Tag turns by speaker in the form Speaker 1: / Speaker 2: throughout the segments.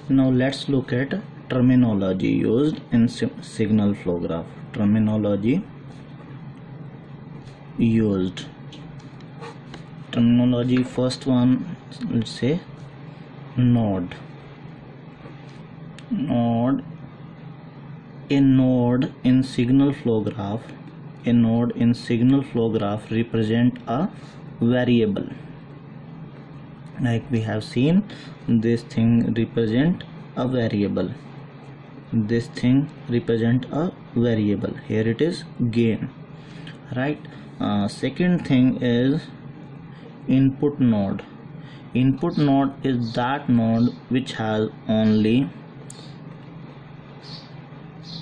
Speaker 1: Now let's look at terminology used in signal flow graph. Terminology used. Terminology, first one, let's say node. Node. A node in signal flow graph. A node in signal flow graph represent a variable. Like we have seen, this thing represent a variable. This thing represent a variable. Here it is gain, right? Second thing is input node. Input node is that node which has only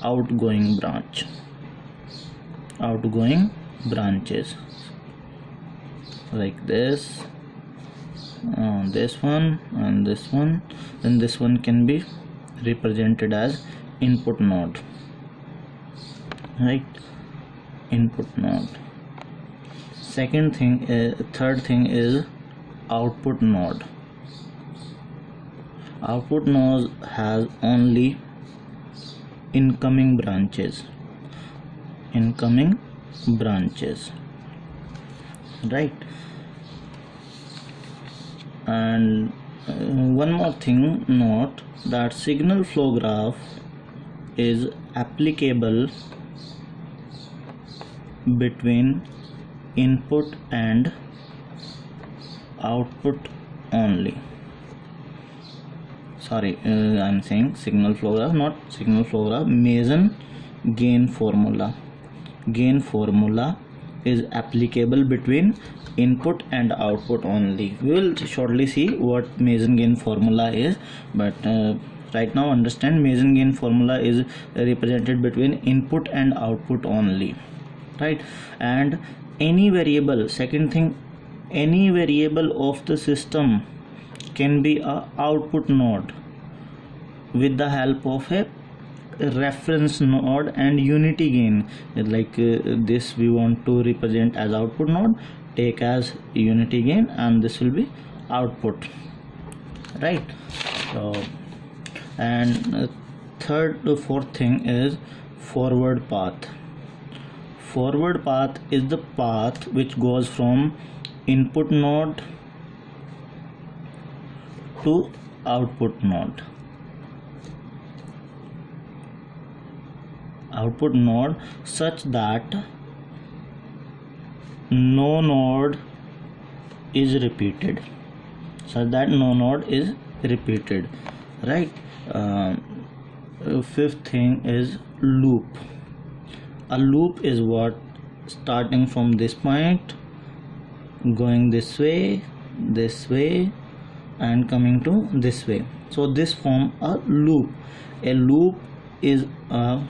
Speaker 1: outgoing branch. Outgoing branches like this. This one and this one, then this one can be represented as input node, right? Input node. Third thing is output node. Output node has only incoming branches. Incoming branches, right? And one more thing, note that signal flow graph is applicable between input and output only. Sorry, I'm saying signal flow graph, not signal flow graph. Mason gain formula. Gain formula is applicable between input and output only. We will shortly see what Mason gain formula is, but right now understand Mason gain formula is represented between input and output only, right? And any variable, second thing, any variable of the system can be a output node with the help of a reference node and unity gain. Like this we want to represent as output node, take as unity gain, and this will be output, right? So, and fourth thing is forward path. Forward path is the path which goes from input node to output node. Output node, such that no node is repeated. Such that no node is repeated, right? Fifth thing is loop. A loop is what starting from this point, going this way, and coming to this way. So this form a loop. A loop is a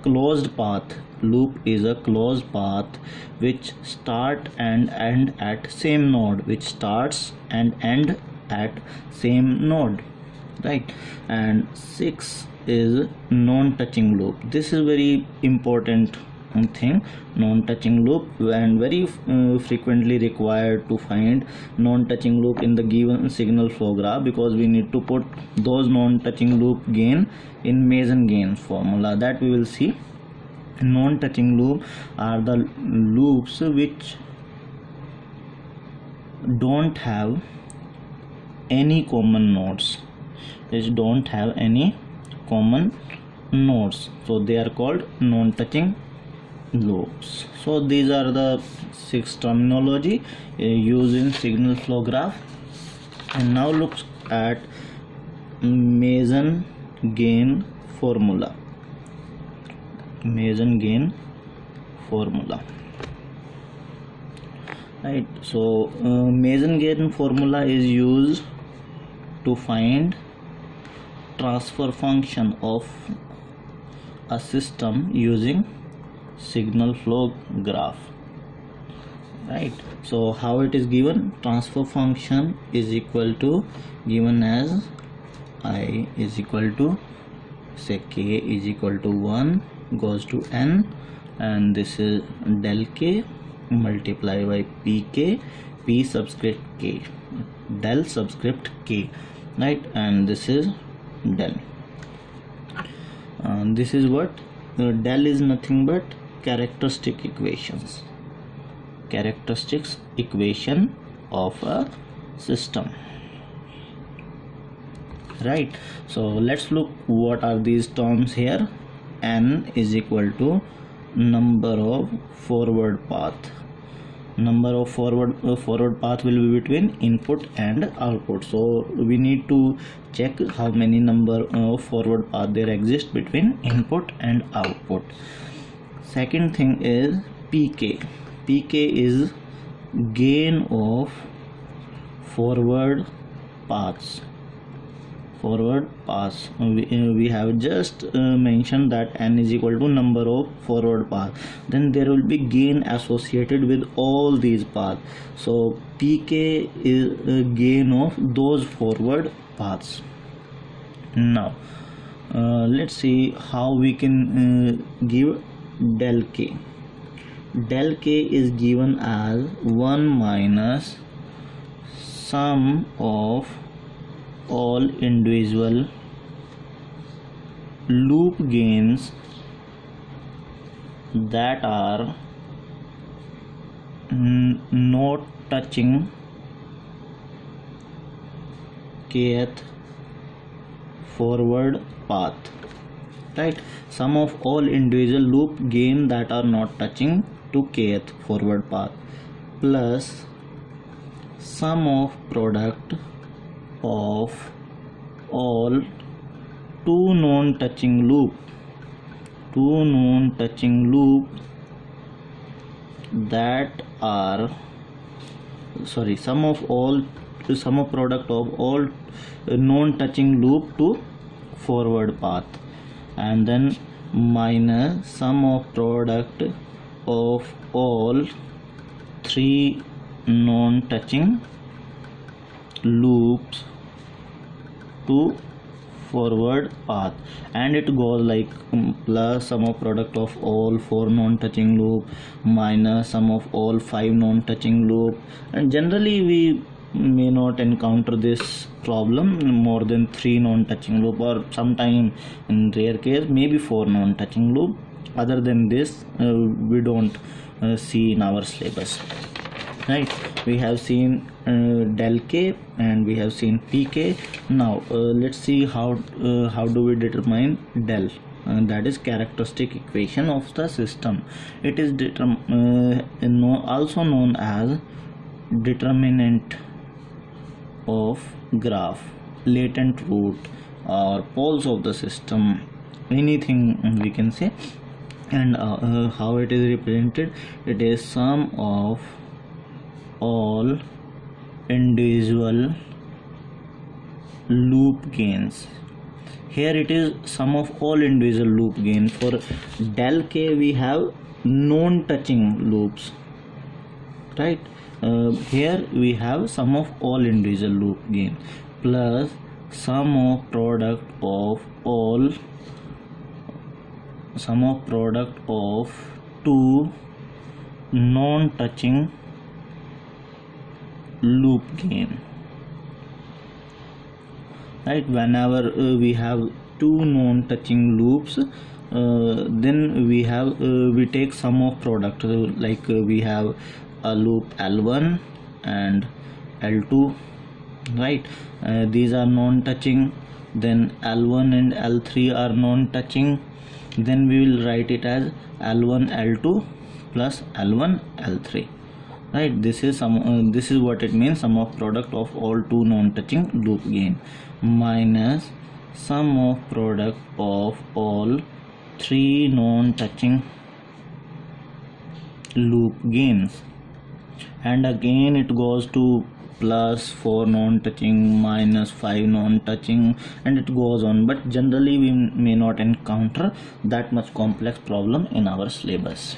Speaker 1: closed path. Loop is a closed path which start and end at same node, which starts and end at same node, right? And 6 is non-touching loop. This is very important thing, non-touching loop, and very frequently required to find non-touching loop in the given signal flow graph, because we need to put those non-touching loop gain in Mason gain formula, that we will see. Non-touching loop are the loops which don't have any common nodes, so they are called non-touching loops. So these are the 6 terminology used in signal flow graph. And now look at Mason gain formula. Mason gain formula, right? So Mason gain formula is used to find transfer function of a system using signal flow graph, right? So how it is given? Transfer function is equal to, given as I is equal to, say k is equal to 1 goes to n, and this is del k multiplied by pk P subscript K, del subscript K, right? And this is del. This is what del is nothing but characteristic equations, characteristics equation of a system, right? So let's look what are these terms here. N is equal to number of forward path. Number of forward path will be between input and output, so we need to check how many number of forward path there exist between input and output. Second thing is pk. Pk is gain of forward paths. Forward paths, we have just mentioned that n is equal to number of forward path, then there will be gain associated with all these paths. So pk is a gain of those forward paths. Now let's see how we can give del k. Del k is given as 1 minus sum of all individual loop gains that are not touching kth forward path, right? Sum of all individual loop gain that are not touching to kth forward path plus sum of product of all two non-touching loop that are sum of product of all non-touching loop to forward path, and then minus sum of product of all three non-touching loops to forward path, and it goes like plus sum of product of all 4 non-touching loop minus sum of all 5 non-touching loop. And generally we may not encounter this problem more than 3 non-touching loop, or sometime in rare case maybe 4 non-touching loop. Other than this we don't see in our syllabus, right? We have seen del k and we have seen pk. Now let's see how do we determine del, that is characteristic equation of the system. It is also known as determinant of graph, latent root, or poles of the system, anything we can say. And how it is represented, it is sum of all individual loop gains. Here it is sum of all individual loop gain. For del k we have non-touching loops, right? Here we have sum of all individual loop gain plus sum of product of all two non-touching loop gain, right? Whenever we have two non-touching loops, then we take sum of product, like we have a loop L1 and L2, right? These are non-touching, then L1 and L3 are non-touching, then we will write it as L1 L2 plus L1 L3, right? This is what it means, sum of product of all two non-touching loop gain minus sum of product of all three non-touching loop gains, and again it goes to plus 4 non-touching minus 5 non-touching, and it goes on. But generally we may not encounter that much complex problem in our syllabus,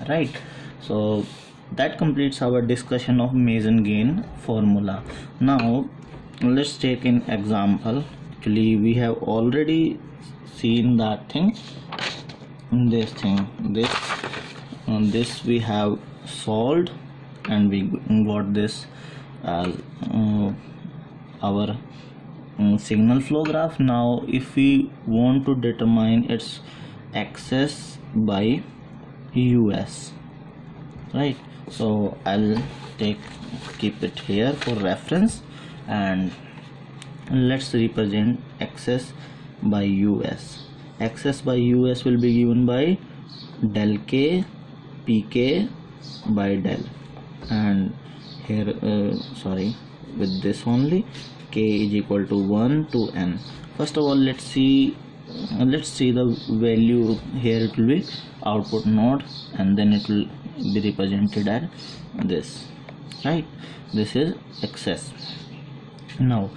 Speaker 1: right? So that completes our discussion of Mason gain formula. Now let's take an example. Actually we have already seen that thing, this we have solved, and we got this as our signal flow graph. Now if we want to determine its access by US, right? So I'll keep it here for reference, and let's represent access by US. Access by US will be given by del K pk by del, and here with this only, k is equal to 1 to n. First of all, let's see the value. Here it will be output node, and then it will be represented as this, right? This is access. Now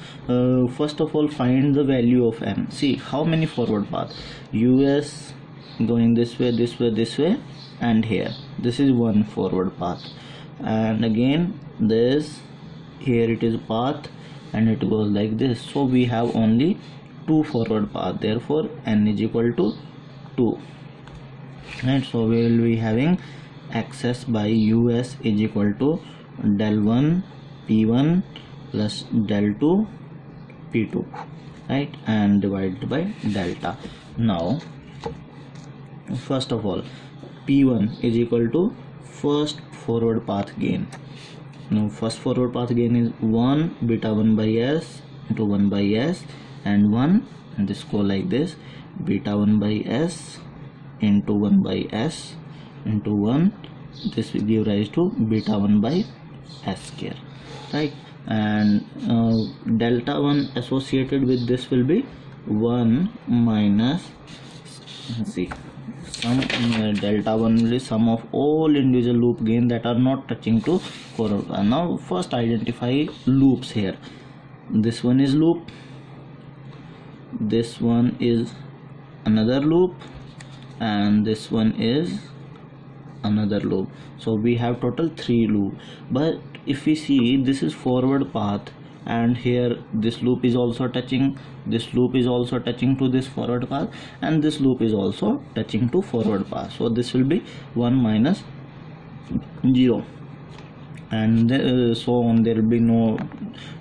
Speaker 1: first of all, find the value of m. See how many forward path. US going this way, this way, this way, and here this is one forward path, and again this here it is path, and it goes like this. So we have only two forward path, therefore n is equal to 2, right? So we will be having access by US is equal to del 1 p1 plus del 2 p2, right, and divided by delta. Now first of all, p1 is equal to first forward path gain. Now first forward path gain is 1 beta 1 by s into 1 by s and 1, and this go like this, beta 1 by s into 1 by s into 1, this will give rise to beta 1 by s square, right? And delta 1 associated with this will be 1 minus, see, sum delta 1 will be sum of all individual loop gain that are not touching to forward. Now first identify loops here. This one is loop, this one is another loop, and this one is another loop. So we have total 3 loops. But if we see, this is forward path, and here this loop is also touching, this loop is also touching to this forward path, and this loop is also touching to forward path. So this will be 1 minus 0, and so on. There will be no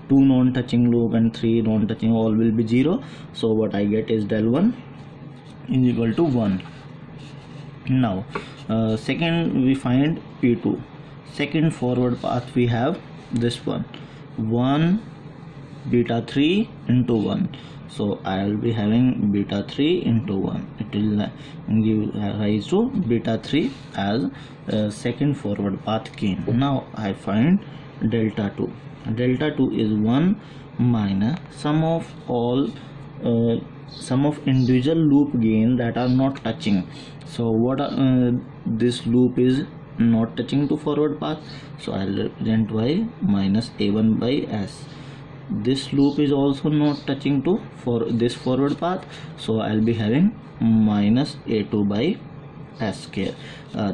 Speaker 1: 2 non-touching loop and 3 non-touching, all will be 0. So what I get is del 1 is equal to 1. Now second, we find p2. Second forward path we have this one, 1 beta 3 into 1. So I will be having beta 3 into 1. It will give rise to beta 3 as second forward path gain. Now I find delta 2. Delta 2 is 1 minus sum of all sum of individual loop gain that are not touching. So what this loop is not touching to forward path, so I'll represent by minus a1 by s. This loop is also not touching to for this forward path, so I'll be having minus a2 by s square.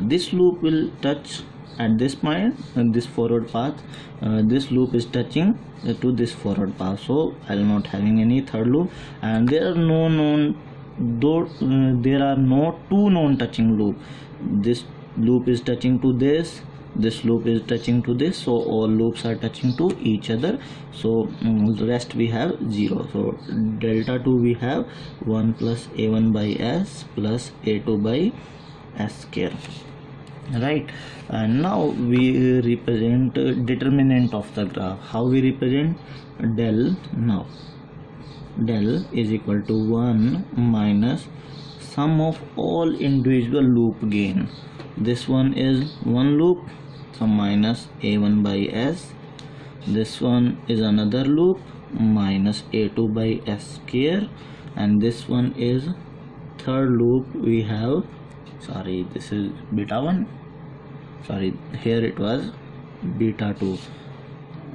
Speaker 1: This loop will touch at this point, and this forward path, this loop is touching to this forward path, so I'll not having any third loop, and there are no known, though there are no 2 non-touching loop. This loop is touching to this loop is touching to this, so all loops are touching to each other. So the rest we have 0. So delta 2 we have 1 plus a1 by s plus a2 by s square, right? And now we represent determinant of the graph. How we represent? Del. Now del is equal to 1 minus sum of all individual loop gain. This one is one loop, so minus a1 by s. This one is another loop, minus a2 by s square, and this one is third loop. We have, sorry, this is beta 1, sorry, here it was beta 2.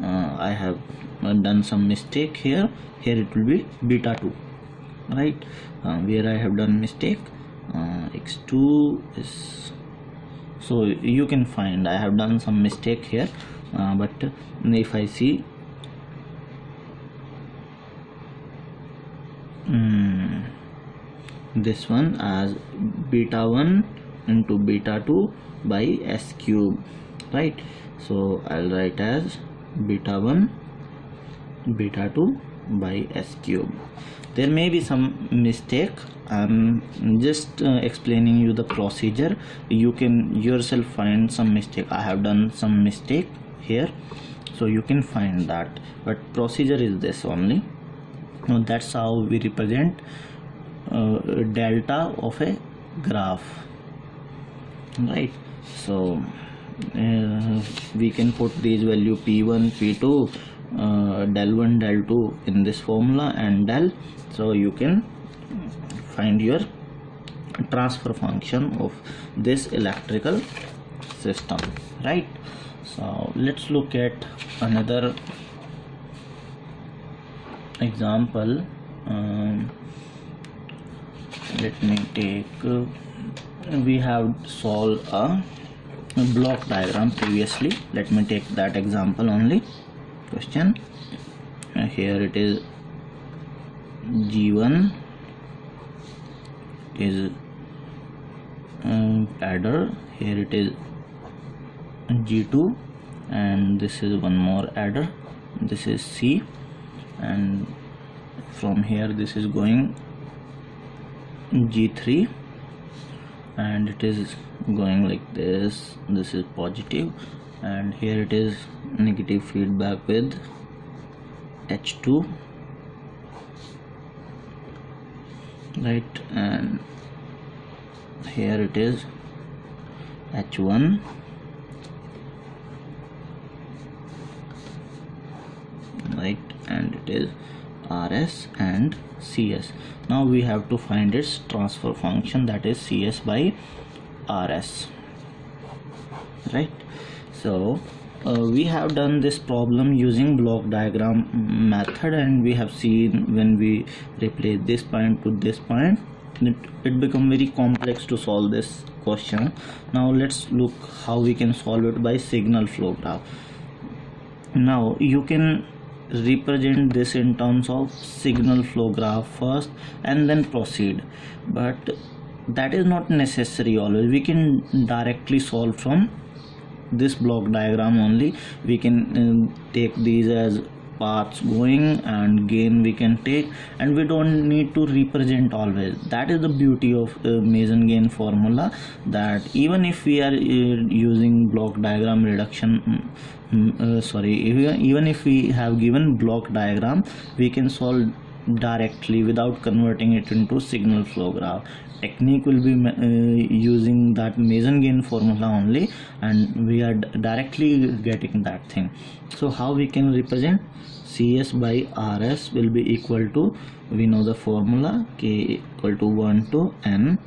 Speaker 1: I have done some mistake here. Here it will be beta 2, right? Where I have done mistake, x2 is, so you can find I have done some mistake here, but if I see this one as beta 1 into beta 2 by s cube, right? So I'll write as beta 1 beta 2 by s cube. There may be some mistake. I'm just explaining you the procedure. You can yourself find some mistake. I have done some mistake here, so you can find that, but procedure is this only. Now that's how we represent delta of a graph, right? So we can put these value p1 p2 del 1 del 2 in this formula and del, so you can find your transfer function of this electrical system, right? So let's look at another example. Let me take we have solved a block diagram previously. Let me take that example only. Question, here it is G1 is adder, here it is G2, and this is one more adder, this is C, and from here this is going G3, and it is going like this. This is positive, and here it is negative feedback with H2, right? And here it is H1, right? And it is RS and CS. Now we have to find its transfer function, that is CS by RS, right? So we have done this problem using block diagram method, and we have seen when we replace this point to this point, it become very complex to solve this question. Now let's look how we can solve it by signal flow graph. Now you can represent this in terms of signal flow graph first and then proceed, but that is not necessary always. We can directly solve from this block diagram only. We can take these as paths going, and gain we can take, and we don't need to represent always. That is the beauty of Mason gain formula, that even if we are using block diagram reduction, even if we have given block diagram, we can solve directly without converting it into signal flow graph. Technique will be using that Mason gain formula only, and we are directly getting that thing. So how we can represent? CS by RS will be equal to, we know the formula, K equal to 1 to N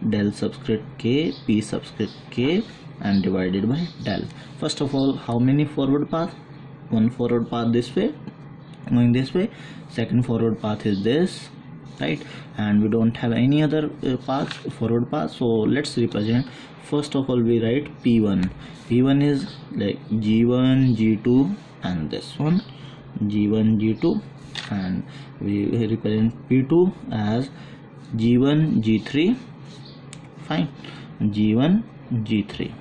Speaker 1: del subscript K P subscript K and divided by del. First of all, how many forward path? One forward path this way, going this way. Second forward path is this, right? And we don't have any other forward path, so let's represent. First of all, we write P1. P1 is like G1 G2 and this one G1 G2, and we represent P2 as G1 G3. Fine, G1 G3.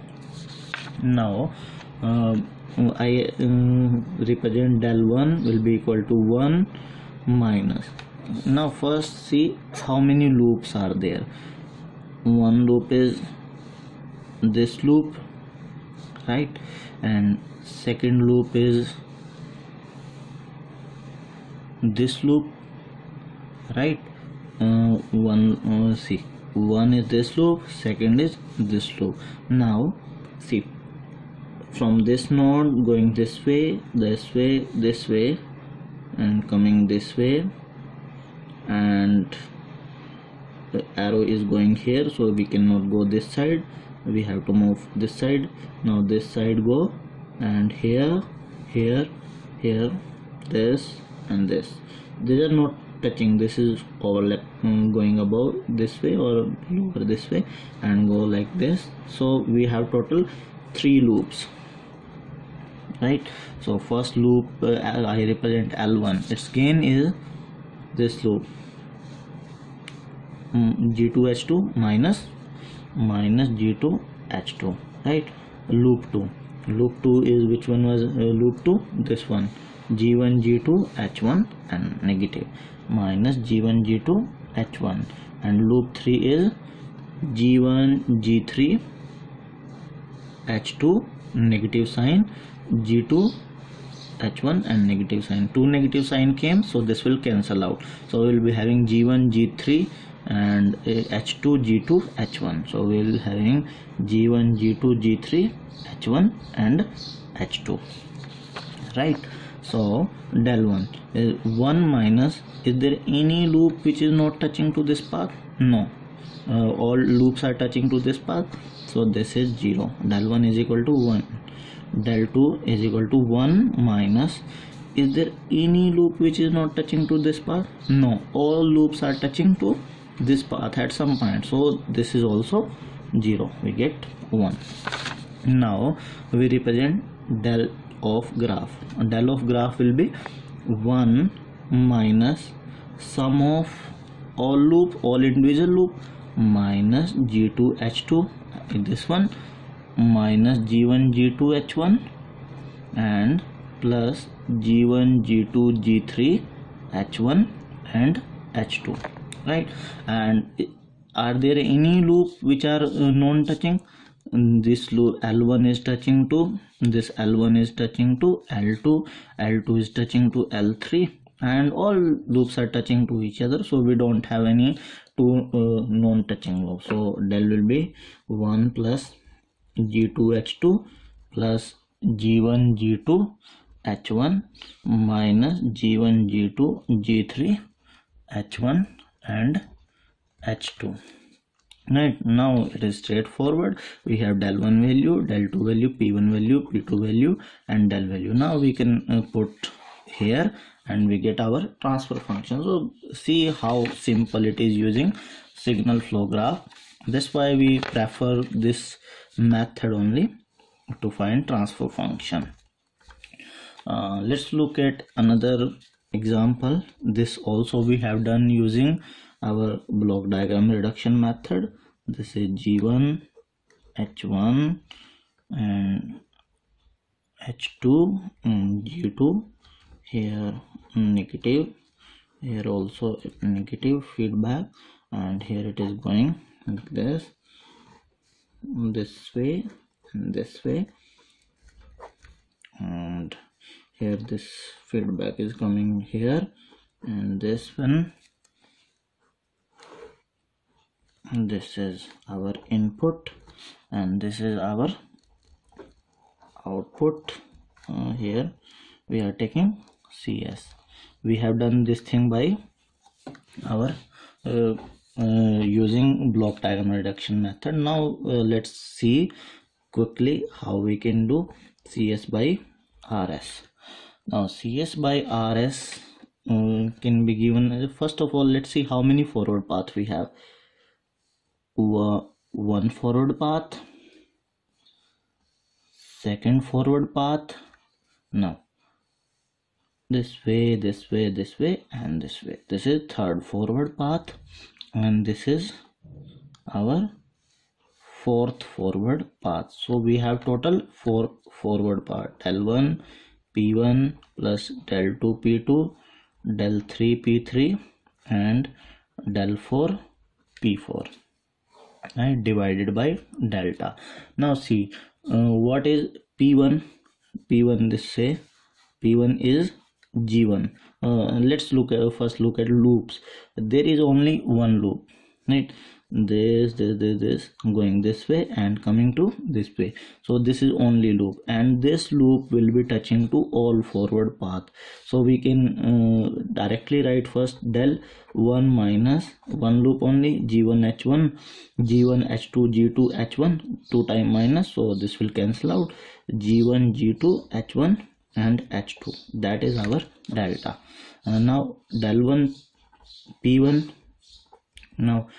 Speaker 1: Now I represent del 1 will be equal to 1 minus. Now first see how many loops are there. One loop is this loop, right? And second loop is this loop, right? See, one is this loop, second is this loop. Now see, from this node going this way, this way, this way, and coming this way, and the arrow is going here, so we cannot go this side, we have to move this side. Now this side go, and here, here, here, this and this, these are not touching. This is overlap, going above this way or lower this way and go like this. So we have total 3 loops, right? So first loop I represent L1, its gain is this loop, G2H2 minus G2H2, right? Loop 2, Loop 2 is, which one was loop 2? This one, G1 G2 H1 and negative, minus G1 G2 H1, and loop 3 is G1 G3 H2 negative sign, G2 H1 and negative sign. Two negative sign came, so this will cancel out. So we will be having G1 G3 and H2 G2 H1. So we will be having G1 G2 G3 H1 and H2, right? So del 1 is 1 minus, is there any loop which is not touching to this path? No, all loops are touching to this path, so this is 0. Del 1 is equal to 1. Del 2 is equal to 1 minus, is there any loop which is not touching to this path? No, all loops are touching to this path at some point, so this is also 0. We get 1. Now we represent del of graph. Del of graph will be 1 minus sum of all loop, all individual loop, minus G2 H2 in this one, minus G1 G2 H1 and plus G1 G2 G3 H1 and H2, right? And are there any loop which are non-touching? This loop L1 is touching to this, L1 is touching to L2, L2 is touching to L3, and all loops are touching to each other, so we don't have any two non-touching loops. So del will be 1 plus G2 H2 plus G1 G2 H1 minus G1 G2 G3 H1 and H2. Right, now it is straightforward. We have del 1 value, del 2 value, P1 value, P2 value and del value. Now we can put here and we get our transfer function. So see how simple it is using signal flow graph. That's why we prefer this method only to find transfer function. Let's look at another example. This also we have done using our block diagram reduction method. This is G1 H1 and H2 and G2, here negative, here also negative feedback, and here it is going like this way and this way, and here this feedback is coming here, and this one, this is our input and this is our output. Here we are taking CS. We have done this thing by our using block diagram reduction method. Now let's see quickly how we can do CS by RS. Now CS by RS can be given. First of all, let's see how many forward paths we have. One forward path, second forward path, now this way, this way, this way and this way. This is third forward path, and this is our fourth forward path. So we have total 4 forward path: del 1 P1 plus del 2 P2, del 3 P3 and del 4 P4, right, divided by delta. Now see what is P1. P1, this say P1 is G1. Let's look at first look at loops. There is only one loop, right? This going this way and coming to this way, so this is only loop, and this loop will be touching to all forward path. So we can directly write first del 1 minus one loop only, G1 H1, G1 H2, G2 H1, 2 time minus, so this will cancel out, G1 G2 H1 and H2, that is our delta. Now del 1 P1. Now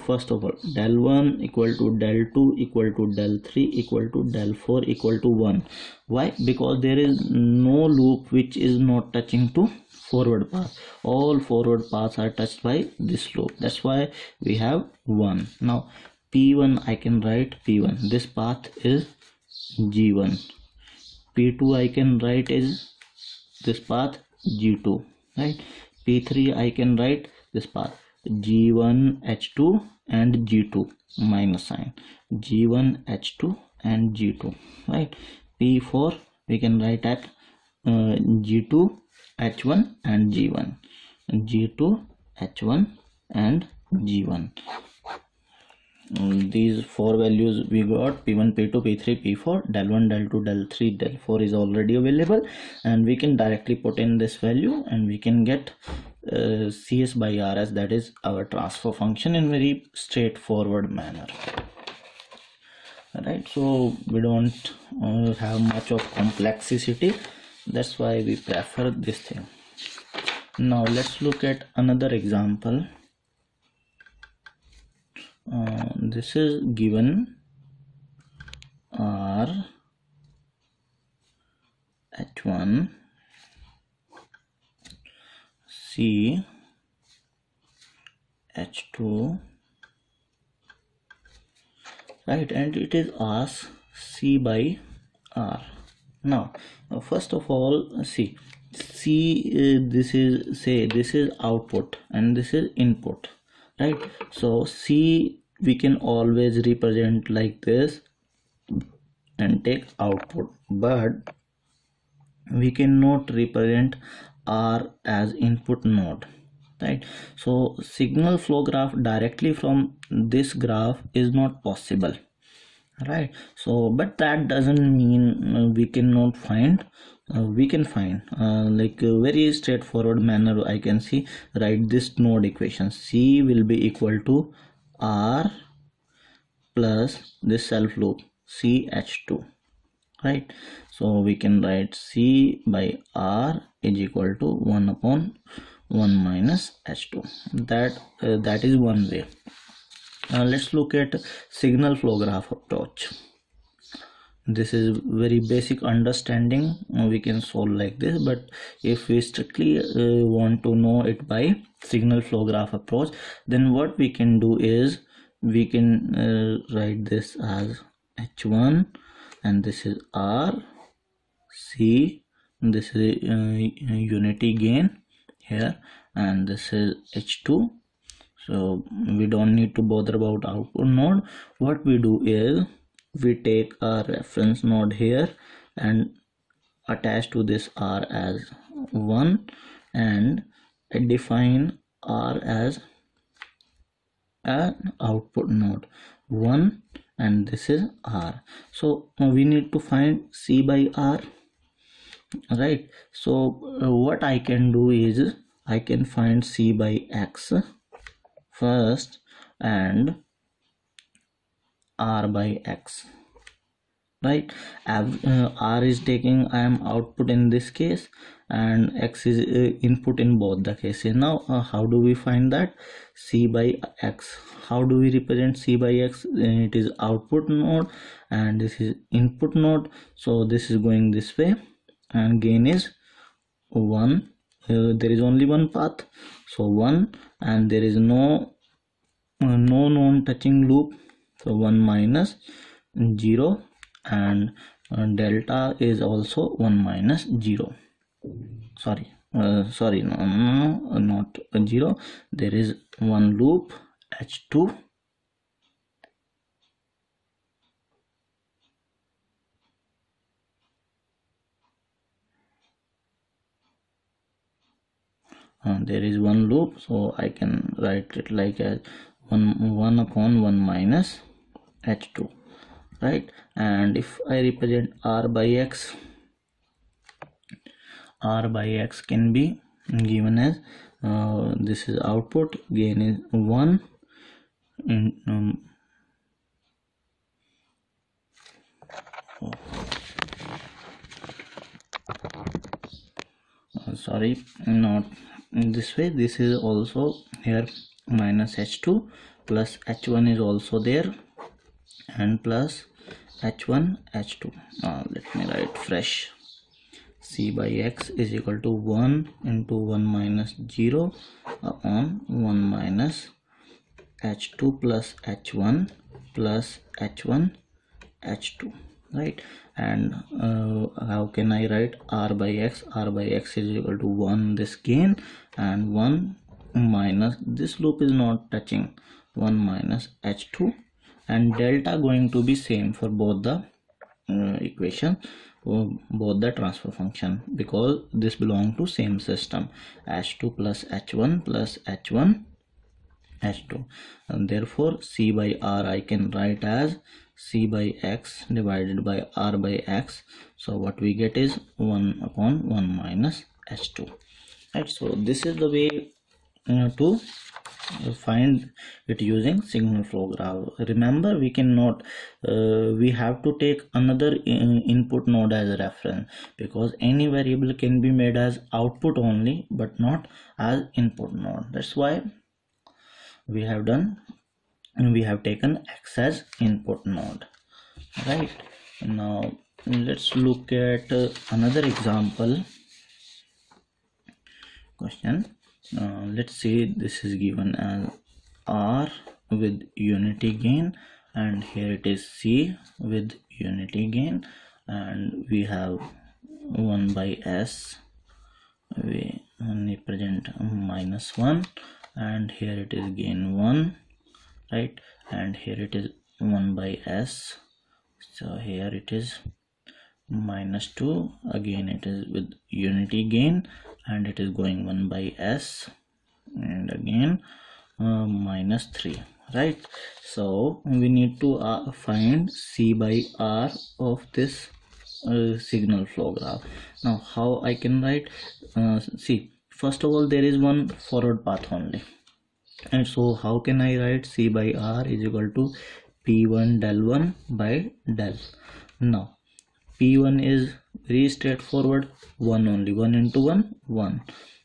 Speaker 1: first of all, del 1 equal to del 2 equal to del 3 equal to del 4 equal to 1. Why? Because there is no loop which is not touching to forward path. All forward paths are touched by this loop, that's why we have 1. Now P1, I can write P1, this path is G1. P2 I can write is this path G2, right? P3 I can write this path G1 H2 and G2 minus sign, G1 H2 and G2, right? P4 we can write at G2 H1 and G1, G2 H1 and G1. These four values we got: P1, P2, P3, P4, del 1, del 2, del 3, del 4 is already available, and we can directly put in this value and we can get CS by RS, that is our transfer function, in very straightforward manner. Right, so we don't have much of complexity, that's why we prefer this thing. Now let's look at another example. This is given R H1 C H2, right, and it is asked C by R. Now first of all, see, this is, say, this is output and this is input, right? So C we can always represent like this and take output, but we cannot represent R as input node, right? So signal flow graph directly from this graph is not possible, right? So but that doesn't mean we cannot find, we can find like a very straightforward manner. I can see, write this node equation: C will be equal to R plus this self loop CH2, right? So we can write C by R is equal to 1 upon 1 minus H2. That is one way. Let's look at signal flow graph approach. This is very basic understanding, we can solve like this, but if we strictly want to know it by signal flow graph approach, then what we can do is we can write this as H1, and this is R, C, this is unity gain here, and this is H2. So we don't need to bother about output node. What we do is we take a reference node here and attach to this R as 1, and define R as an output node 1, and this is R. So we need to find C by R, right? So what I can do is I can find C by X first and R by X, right? R is taking, I am output in this case, and X is input in both the cases. Now how do we find that? C by X. How do we represent C by X? It is output node and this is input node, so this is going this way, and gain is 1. There is only one path, so 1, and there is no non-touching loop, so 1 minus 0, and delta is also 1 minus 0. Sorry, no, not 0. There is one loop H2, there is one loop, so I can write it like as 1 upon 1 minus H2, right? And if I represent R by X, R by X can be given as this is output, gain is 1 in sorry, not in this way. This is also here minus H2 plus H1 is also there, and plus H1 H2. Let me write fresh. C by X is equal to 1 into 1 minus 0 upon 1 minus H2 plus H1 plus H1 H2, right? And how can I write r by x? R by x is equal to 1 this gain, and 1 minus, this loop is not touching, 1 minus h2, and delta going to be same for both the equation, both the transfer function, because this belong to same system, h2 plus h1 plus h1 h2, and therefore c by r I can write as c by x divided by r by x. So what we get is 1 upon 1 minus h2, right? So this is the way to find it using signal flow graph. Remember, we cannot we have to take another input node as a reference, because any variable can be made as output only but not as input node. That's why we have taken x as input node, right? Now let's look at another example question. Let's see, this is given as R with unity gain, and here it is C with unity gain, and we have 1 by S, we represent -1, and here it is gain 1, right? And here it is 1 by S, so here it is -2, again it is with unity gain, and it is going 1 by S, and again -3, right? So we need to find C by R of this signal flow graph. Now how I can write? See, first of all, there is one forward path only, and so how can I write C by R is equal to P1 del 1 by del. Now P1 is very straightforward, 1 only, 1 into 1 1.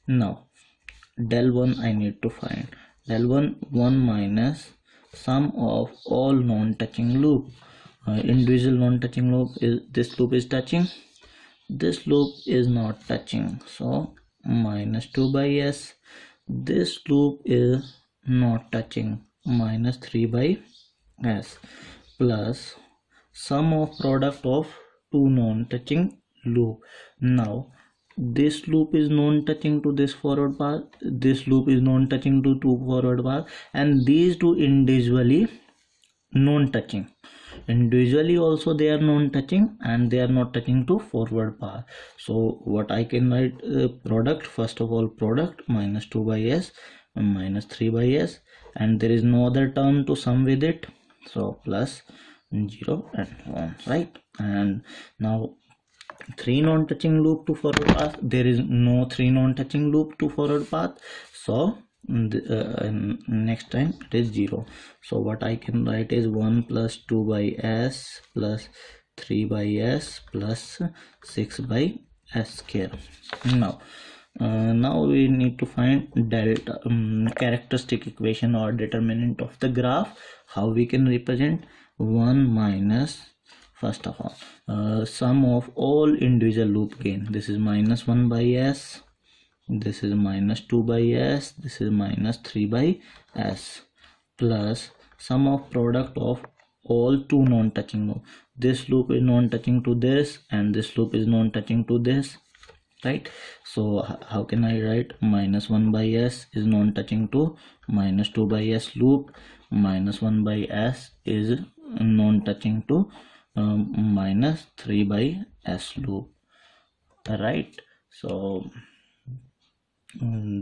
Speaker 1: Now del 1 I need to find. Del 1 1 minus sum of all non-touching loop. Individual non-touching loop is, this loop is touching, this loop is not touching, so -2 by S. This loop is not touching, -3 by S, plus sum of product of two non-touching loop. Now this loop is non-touching to this forward path, this loop is non-touching to two forward path, and these two individually non-touching. Individually also they are non-touching, and they are not touching to forward path. So what I can write, product, first of all product, -2 by S and -3 by S, and there is no other term to sum with it, so plus 0 and 1, right? And now 3 non-touching loop to forward path, there is no 3 non-touching loop to forward path, so next time it is 0. So what I can write is 1 plus 2 by S plus 3 by S plus 6 by S square. Now we need to find delta, characteristic equation or determinant of the graph. How we can represent? 1 minus, first of all, sum of all individual loop gain. This is -1 by S, this is -2 by S, this is -3 by S, plus sum of product of all two non-touching loop. This loop is non-touching to this, and this loop is non-touching to this, right? So how can I write? -1 by S is non-touching to -2 by S loop, -1 by S is non-touching to -3 by S loop, right? So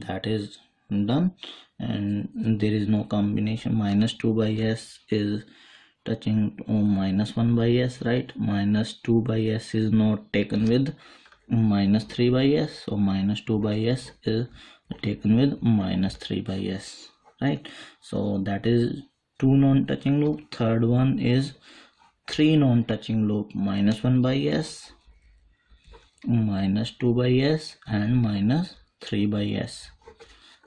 Speaker 1: that is done, and there is no combination. -2 by S is touching -1 by S, right? -2 by S is not taken with -3 by S, so -2 by S is taken with -3 by S, right? So that is two non-touching loop. Third one is 3 non-touching loop, -1 by S, -2 by S, and -3 by S,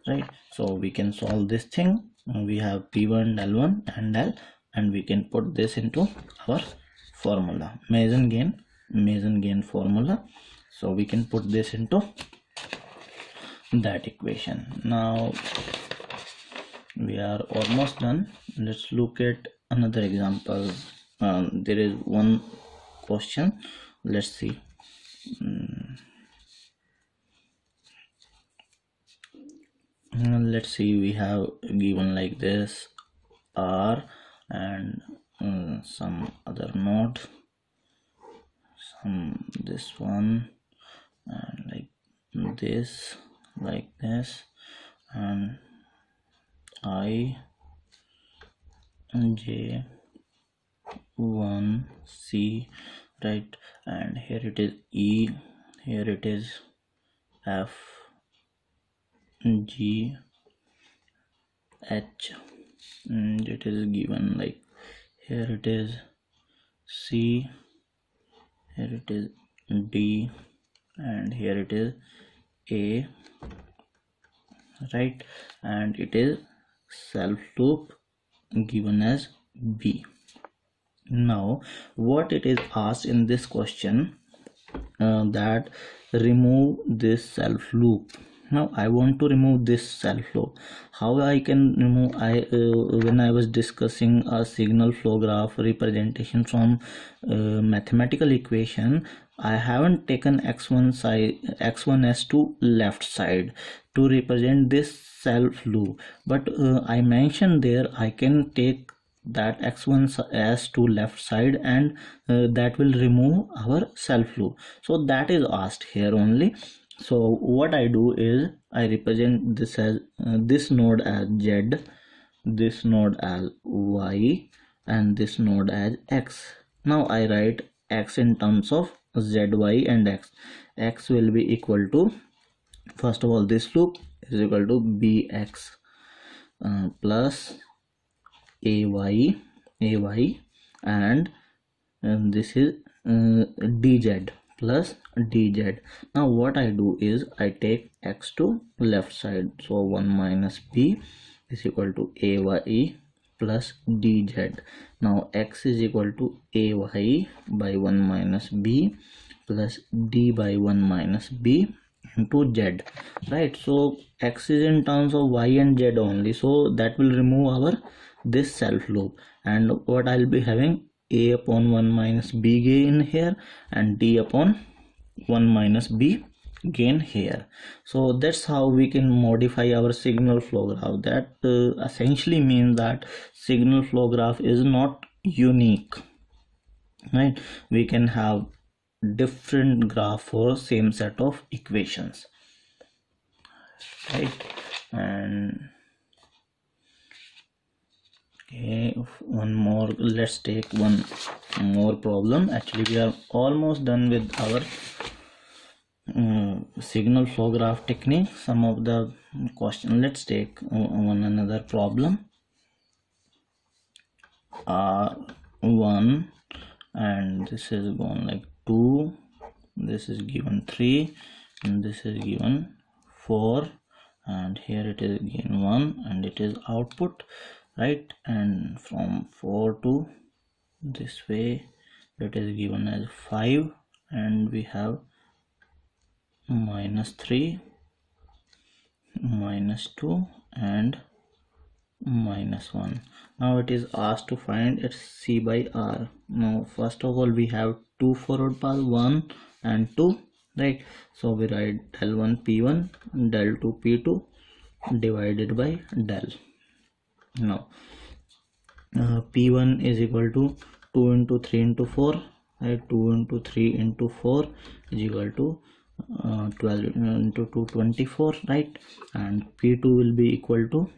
Speaker 1: right? So we can solve this thing. We have P1 del 1 and del, and we can put this into our formula, Mason gain formula. So we can put this into that equation. Now we are almost done. Let's look at another example. There is one question. Let's see. Let's see, we have given like this R and some other node, some this one, and like this, like this, and I J 1 C, right? And here it is E, here it is F G H, and it is given like here it is C, here it is D, and here it is A, right? And it is self loop given as B. Now what it is asked in this question, that remove this self loop. Now I want to remove this self loop. How I can remove? When I was discussing a signal flow graph representation from mathematical equation, I haven't taken x1s to left side to represent this self loop, but I mentioned there I can take that x1 as to left side, and that will remove our self loop. So that is asked here only. So what I do is I represent this as this node as Z, this node as Y, and this node as X. Now I write X in terms of Z, Y, and X. X will be equal to, first of all, this loop is equal to Bx plus AY, and this is dz plus dz. Now what I do is I take x to left side, so 1 minus b is equal to AY plus dz. Now x is equal to AY by 1 minus b plus d by 1 minus b into z, right? So x is in terms of y and z only, so that will remove our this self loop, and what I'll be having a upon 1 minus b gain here and d upon 1 minus b gain here. So that's how we can modify our signal flow graph. That essentially means that signal flow graph is not unique, right? We can have different graph for same set of equations, right? And okay, one more, let's take one more problem. Actually we are almost done with our signal flow graph technique. Some of the question, let's take one another problem. R1, and this is going like 2, this is given 3, and this is given 4, and here it is again 1, and it is output, right? And from 4 to this way it is given as 5, and we have minus 3, minus 2, and minus 1. Now it is asked to find its C by R. Now first of all we have two forward paths, 1 and 2, right? So we write del 1 P1, del 2 P2 divided by del. Now P1 is equal to 2 into 3 into 4, right? 2 into 3 into 4 is equal to 12 into 2, 24, right? And P2 will be equal to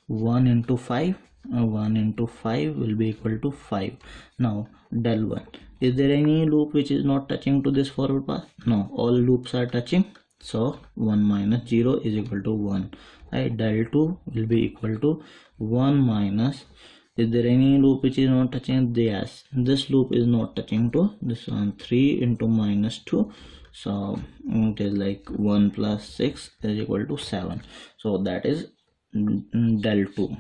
Speaker 1: 1 into 5, 1 into 5 will be equal to 5. Now del 1, is there any loop which is not touching to this forward path? No, all loops are touching, so 1 minus 0 is equal to 1, right? Del 2 will be equal to 1 minus, is there any loop which is not touching? Yes, this loop is not touching to this one. 3 into minus 2, so it is like 1 plus 6 is equal to 7, so that is del 2.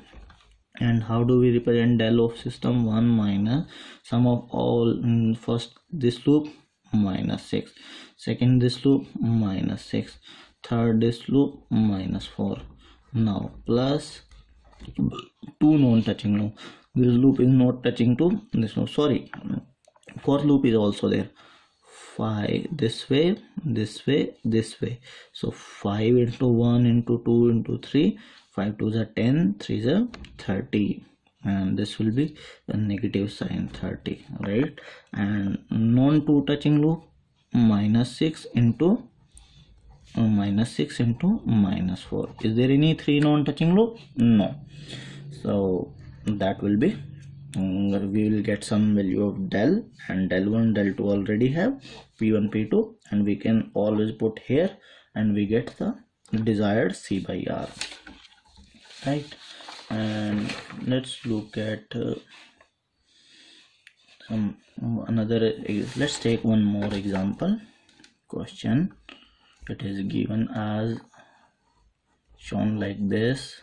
Speaker 1: And how do we represent del of system? 1 minus sum of all, first this loop minus 6, second this loop minus 6, third this loop minus 4. Now plus 2 non-touching loop, this loop is not touching to this one, sorry, For loop is also there. 5 this way, this way, this way. So 5 into 1 into 2 into 3, 5 2 is 10, 3 is 30, and this will be a negative sign 30, right? And non two touching loop, minus 6 into minus 4. Is there any 3 non-touching loop? No. So that will be we will get some value of del, and del 1 del 2 already have p1 p2, and we can always put here and we get the desired c by r, right? And let's look at let's take one more example question. It is given as shown like this: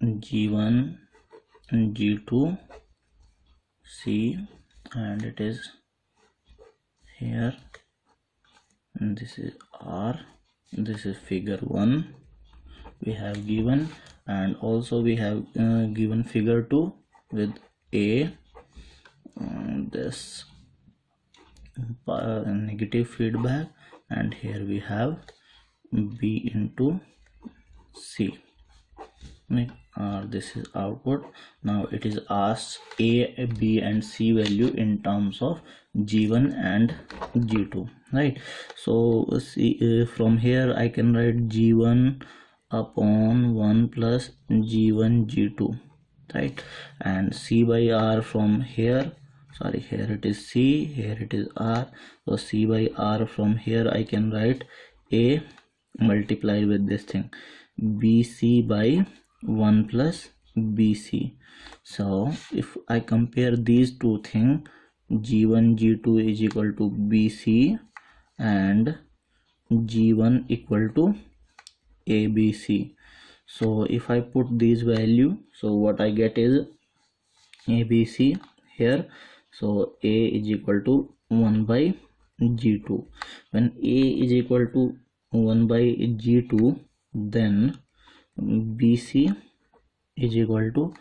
Speaker 1: g1 and g2 c, and it is here, and this is r. This is figure 1 we have given, and also we have given figure 2 with a this negative feedback, and here we have b into c, right? This is output. Now it is asked a, b and c value in terms of g1 and g2, right? So see, from here I can write g1 upon 1 plus g1 g2, right? And c by r from here, sorry, here it is c, here it is r, so c by r from here I can write a multiplied with this thing bc by 1 plus bc. So if I compare these two things, g1 g2 is equal to bc and g1 equal to abc. So if I put this value, so what I get is abc here. So a is equal to 1 by g2. When a is equal to 1 by g2, then bc is equal to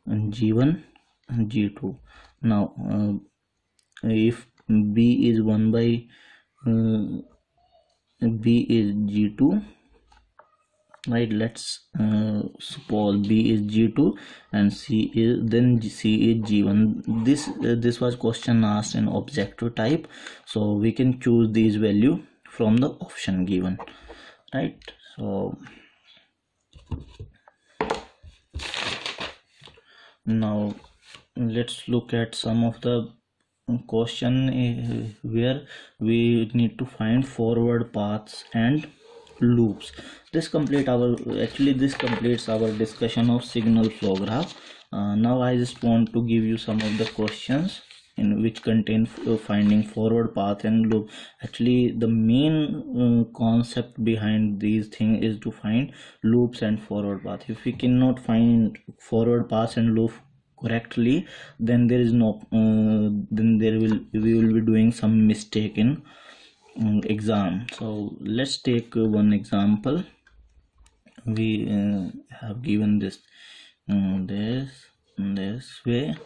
Speaker 1: g1 and g2. Now if b is 1 by b is g2, right? Let's suppose b is g2 and c is g1. This was question asked in objective type, so we can choose these value from the option given, right? So now let's look at some of the question where we need to find forward paths and loops. This completes our discussion of signal flow graph. Now I just want to give you some of the questions in which contain finding forward path and loop. Actually the main concept behind these things is to find loops and forward path. If we cannot find forward path and loop correctly, then there is no we will be doing some mistake in exam. So let's take one example. We have given this this way,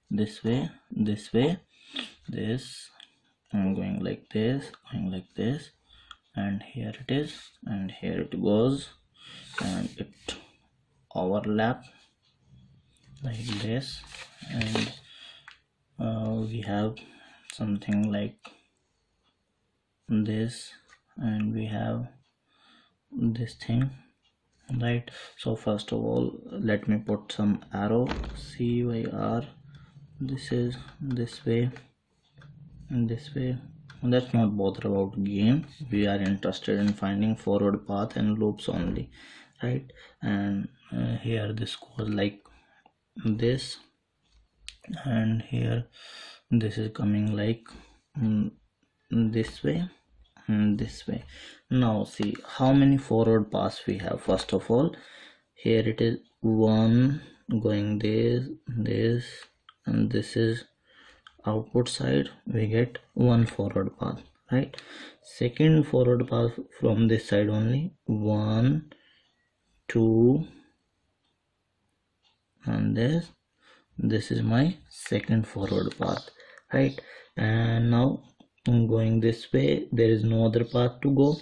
Speaker 1: this way, this way, this, I'm going like this, going like this, and here it is, and here it goes, and it overlap like this, and we have something like this, and we have this thing, right? So first of all, let me put some arrow c by r. This is this way and this way. Let's not bother about gain, we are interested in finding forward path and loops only, right? And here this goes like this, and here this is coming like this way and this way. Now see how many forward paths we have. First of all, here it is 1 going this, and this is output side, we get 1 forward path, right? Second forward path from this side only, 1 2 and this this is my second forward path, right? And now I'm going this way, there is no other path to go,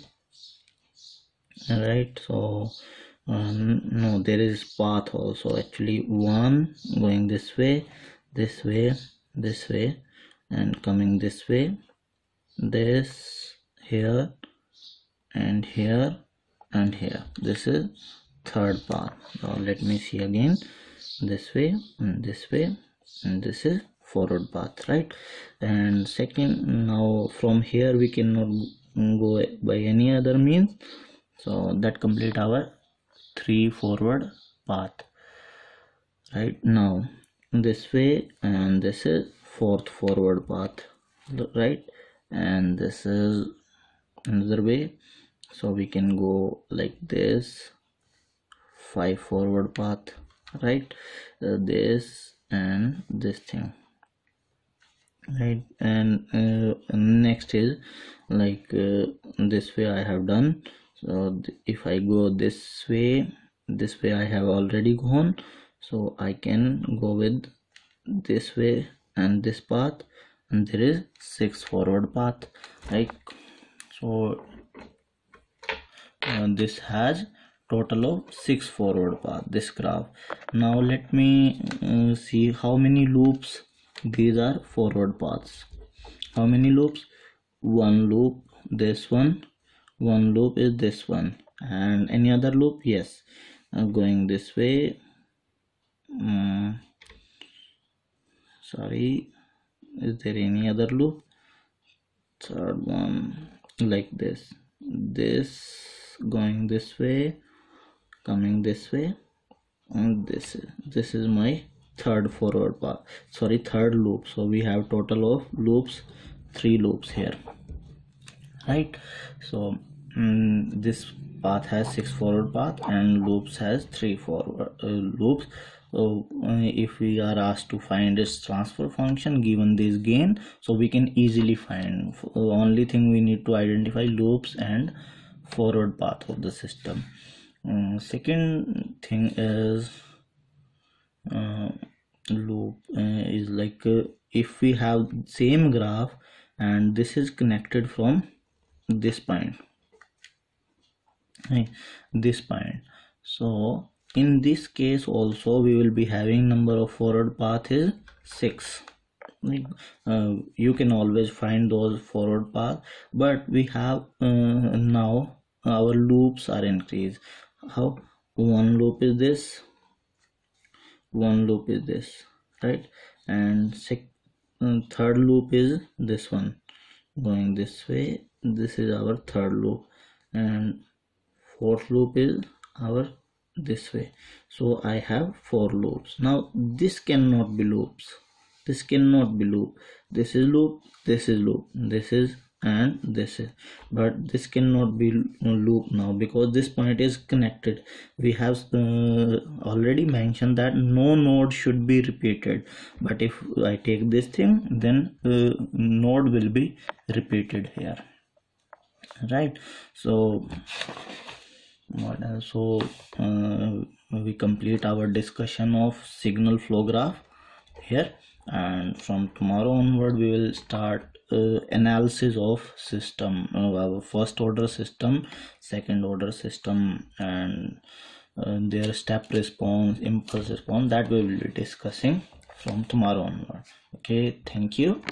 Speaker 1: right? So no, there is path also, actually one going this way, this way, this way, and coming this way, this here and here and here. This is third path. Now let me see again, this way and this way, and this is forward path, right? And second, now from here we cannot go by any other means, so that complete our 3 forward path. Right, now this way, and this is fourth forward path, right? And this is another way, so we can go like this, 5 forward path, right? This and this thing, right? And next is like this way I have done. So if I go this way I have already gone, so I can go with this way and this path, and there is 6 forward path, right? So this has total of 6 forward path, this graph. Now let me see how many loops these are forward paths. How many loops? One loop, this one loop is this one, and any other loop? Yes, going this way, sorry, is there any other loop? Third one, like this going this way, coming this way, and this is my third forward path, sorry, third loop. So we have total of loops, 3 loops here, right? So this path has 6 forward path and loops has 3 forward loops. So if we are asked to find its transfer function given this gain, so we can easily find. Only thing we need to identify loops and forward path of the system. Second thing is loop is like if we have same graph and this is connected from this point, right, this point, so in this case also we will be having number of forward path is 6. You can always find those forward path, but we have now our loops are increased. How? One loop is this, one loop is this, right? And third loop is this one going this way, this is our third loop, and fourth loop is our this way. So I have 4 loops. Now this cannot be loops, this cannot be loop, this is loop, this is loop, this is, and this is, but this cannot be loop now because this point is connected. We have already mentioned that no node should be repeated, but if I take this thing, then node will be repeated here, right? So what else? So we complete our discussion of signal flow graph here, and from tomorrow onward we will start analysis of system, our first order system, second order system, and their step response, impulse response, that we will be discussing from tomorrow onward. Okay, thank you.